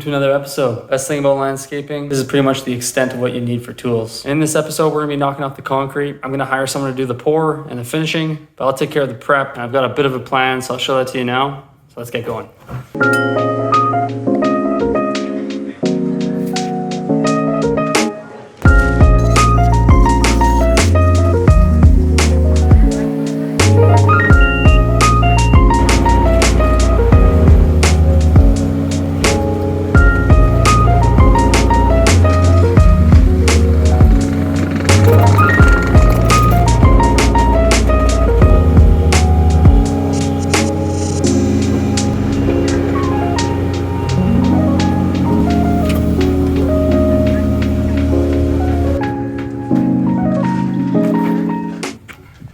to another episode. Best thing about landscaping, this is pretty much the extent of what you need for tools. In this episode, we're gonna be knocking off the concrete. I'm gonna hire someone to do the pour and the finishing, but I'll take care of the prep. And I've got a bit of a plan, so I'll show that to you now. So let's get going.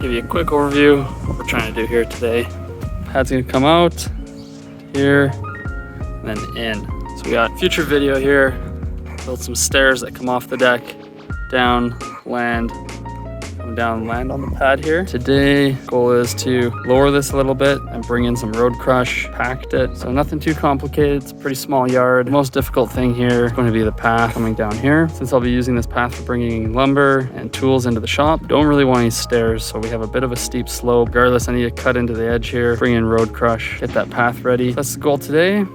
Give you a quick overview of what we're trying to do here today. Pad's gonna come out here and then in. So we got future video here, build some stairs that come off the deck, down, land, come down, land on the pad here. Today, goal is to lower this a little bit and bring in some road crush, packed it. So nothing too complicated, it's a pretty small yard. The most difficult thing here is going to be the path coming down here. Since I'll be using this path for bringing lumber and tools into the shop, don't really want any stairs, so we have a bit of a steep slope. Regardless, I need to cut into the edge here, bring in road crush, get that path ready. That's the goal today.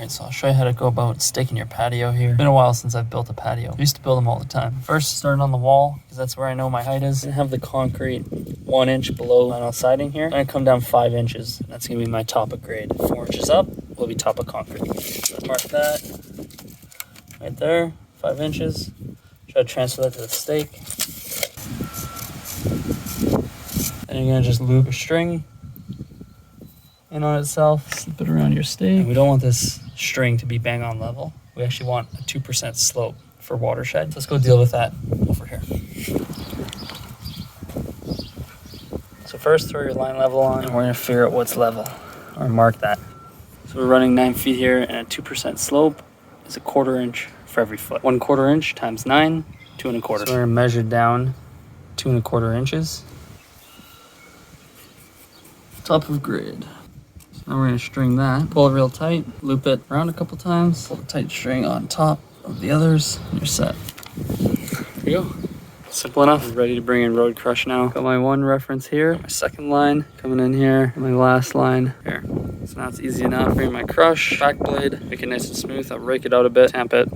So I'll show you how to go about staking your patio here. It's been a while since I've built a patio. I used to build them all the time. First, starting on the wall, because that's where I know my height is. I have the concrete 1 inch below vinyl siding here. I'm gonna come down 5 inches. That's gonna be my top of grade. 4 inches up will be top of concrete. So let's mark that right there, 5 inches. Try to transfer that to the stake. Then you're gonna just loop a string in on itself, slip it around your stake. And we don't want this string to be bang on level. We actually want a 2% slope for watershed. So let's go deal with that over here. So first, throw your line level on, and we're gonna figure out what's level, or mark that. So we're running 9 feet here, and a 2% slope is 1/4 inch for every foot. 1/4 inch times 9, 2 1/4. So we're gonna measure down 2 1/4 inches. Top of grade. Now we're gonna string that, pull it real tight, loop it around a couple times, pull the tight string on top of the others, and you're set. There you go. Simple enough. I'm ready to bring in road crush now. Got my one reference here, my second line coming in here, and my last line here. So now it's easy enough. Bring my crush, back blade, make it nice and smooth. I'll rake it out a bit, tamp it.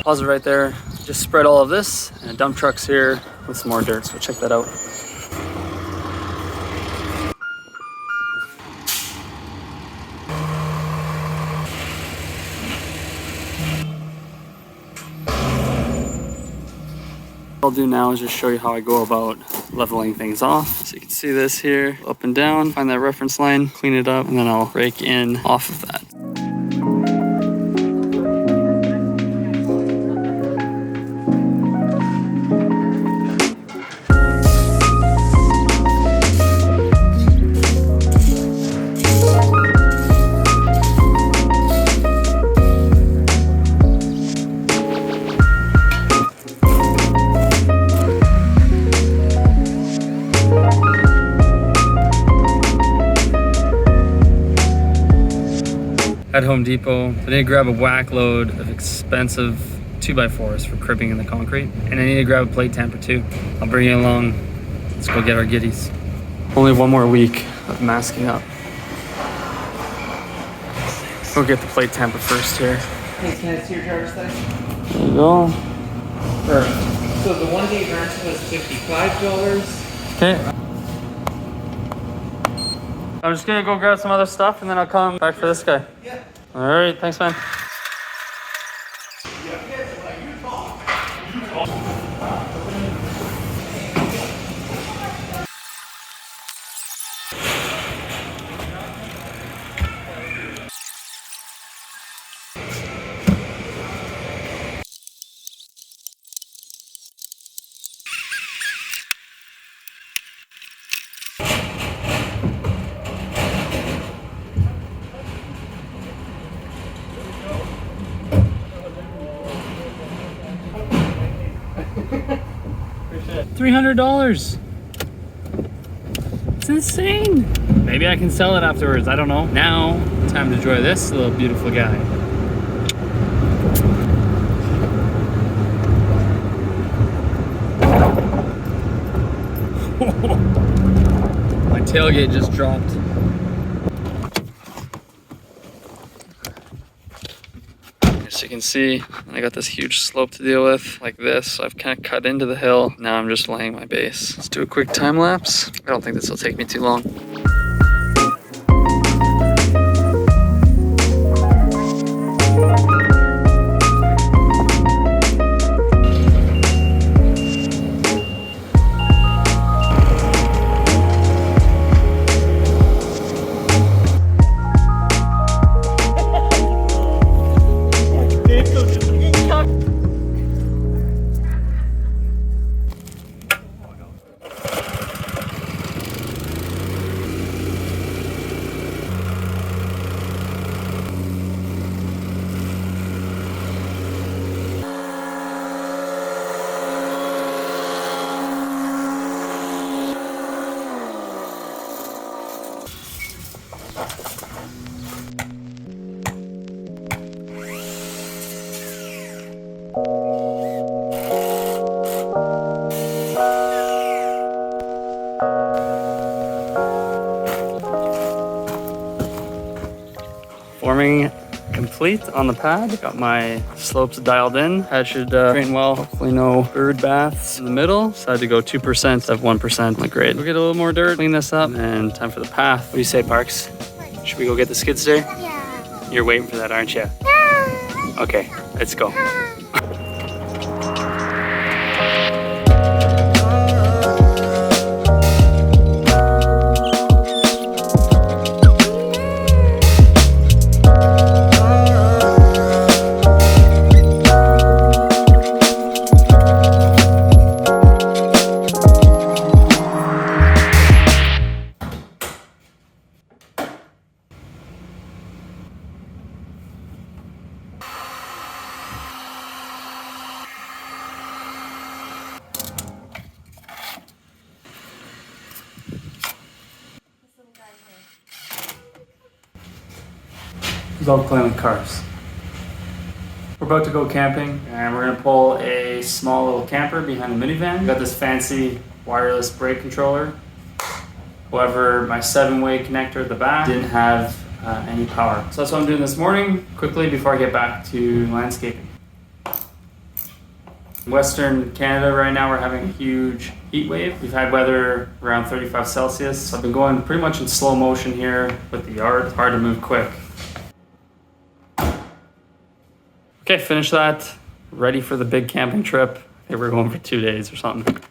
Pause it right there. Just spread all of this, and a dump truck's here with some more dirt, so check that out. What I'll do now is just show you how I go about leveling things off. So you can see this here, up and down, find that reference line, clean it up, and then I'll rake in off of that. At Home Depot, I need to grab a whack load of expensive 2x4s for cribbing in the concrete, and I need to grab a plate tamper too. I'll bring you along. Let's go get our giddies. Only one more week of masking up. We'll get the plate tamper first here. Hey, can I see your driver's license? There you go. Perfect. So the 1 day rental was $55. Okay. I'm just gonna go grab some other stuff and then I'll come back for this guy. Yeah. All right, thanks, man. $300. It's insane. Maybe I can sell it afterwards. I don't know. Now, time to enjoy this little beautiful guy. My tailgate just dropped. As you can see, I got this huge slope to deal with, like this. So I've kind of cut into the hill. Now I'm just laying my base. Let's do a quick time lapse. I don't think this will take me too long. Forming complete on the pad. Got my slopes dialed in. Pad should drain well. Hopefully no bird baths in the middle. So I had to go 2% instead of 1% on the grade. We'll get a little more dirt, clean this up, and time for the path. What do you say, Parks? Should we go get the skid steer? Yeah. You're waiting for that, aren't you? Yeah. Okay, let's go. Love playing with cars. We're about to go camping and we're gonna pull a small little camper behind the minivan. We got this fancy wireless brake controller. However, my 7-way connector at the back didn't have any power. So that's what I'm doing this morning, quickly before I get back to landscaping. In Western Canada right now, we're having a huge heat wave. We've had weather around 35 Celsius. So I've been going pretty much in slow motion here with the yard. It's hard to move quick. Okay, finish that. Ready for the big camping trip. I think we're going for 2 days or something.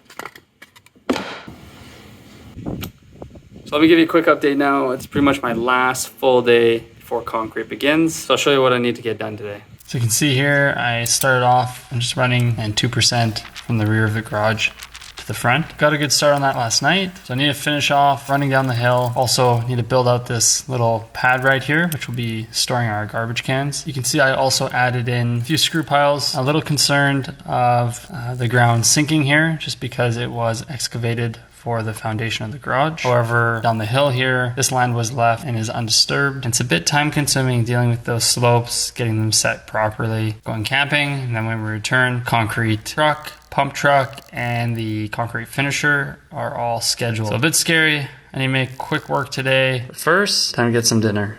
So let me give you a quick update now. It's pretty much my last full day before concrete begins. So I'll show you what I need to get done today. So you can see here, I started off, I'm just running and 2% from the rear of the garage to the front. Got a good start on that last night. So I need to finish off running down the hill. Also need to build out this little pad right here, which will be storing our garbage cans. You can see I also added in a few screw piles. A little concerned of the ground sinking here, just because it was excavated for the foundation of the garage. However, down the hill here, this land was left and is undisturbed. It's a bit time consuming dealing with those slopes, getting them set properly, going camping, and then when we return, concrete truck, pump truck, and the concrete finisher are all scheduled. So a bit scary. I need to make quick work today. But first, time to get some dinner.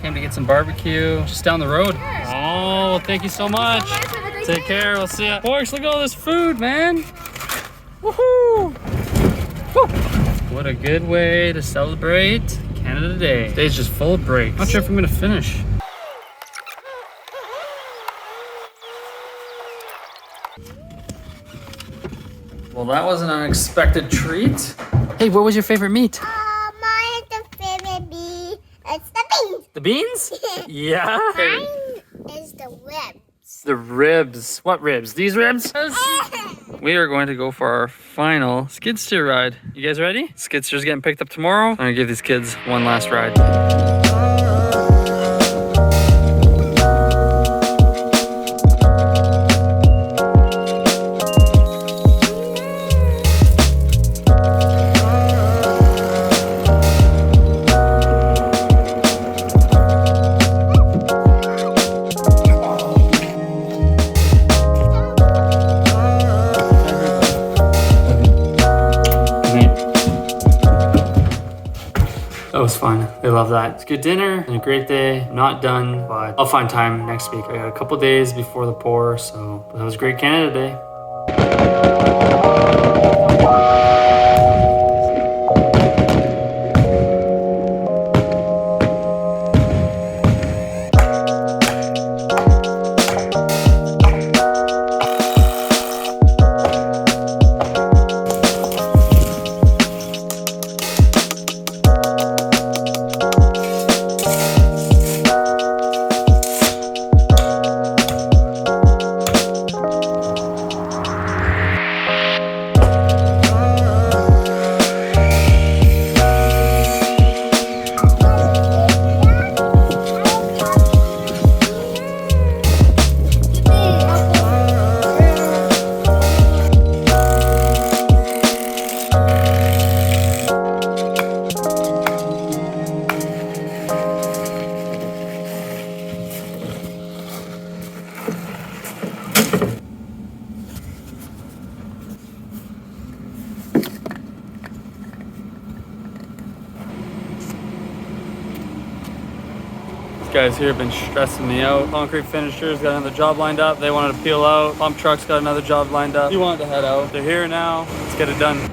Came to get some barbecue just down the road. Oh, thank you so much. Take care. We'll see ya. Boys, look at all this food, man. Woohoo! Woo. What a good way to celebrate Canada Day. Today's just full of breaks. Not sure if I'm gonna finish. Well, that was an unexpected treat. Hey, what was your favorite meat? Mine is the favorite meat. It's the beans. The beans? Yeah. Mine is the ribs. The ribs. What ribs? These ribs? We are going to go for our final skid steer ride. You guys ready? Skid steer's getting picked up tomorrow. I'm gonna give these kids one last ride. That was fun. They love that. It's a good dinner and a great day. I'm not done, but I'll find time next week. I got a couple days before the pour, so that was a great Canada Day. Guys here have been stressing me out. Concrete finishers got another job lined up. They wanted to peel out. Pump trucks got another job lined up. He wanted to head out. They're here now. Let's get it done.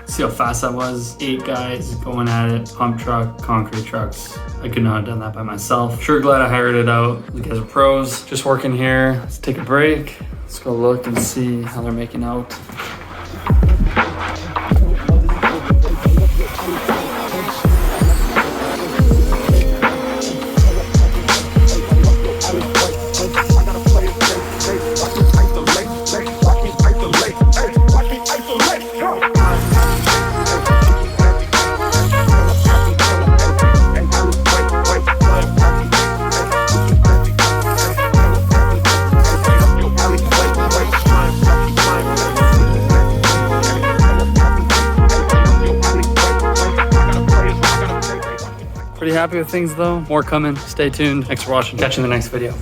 See how fast that was? 8 guys going at it, pump truck, concrete trucks. I could not have done that by myself. Sure glad I hired it out. The guys are pros, just working here. Let's take a break. Let's go look and see how they're making out. Pretty happy with things though. More coming. Stay tuned. Thanks for watching. Catch you in the next video.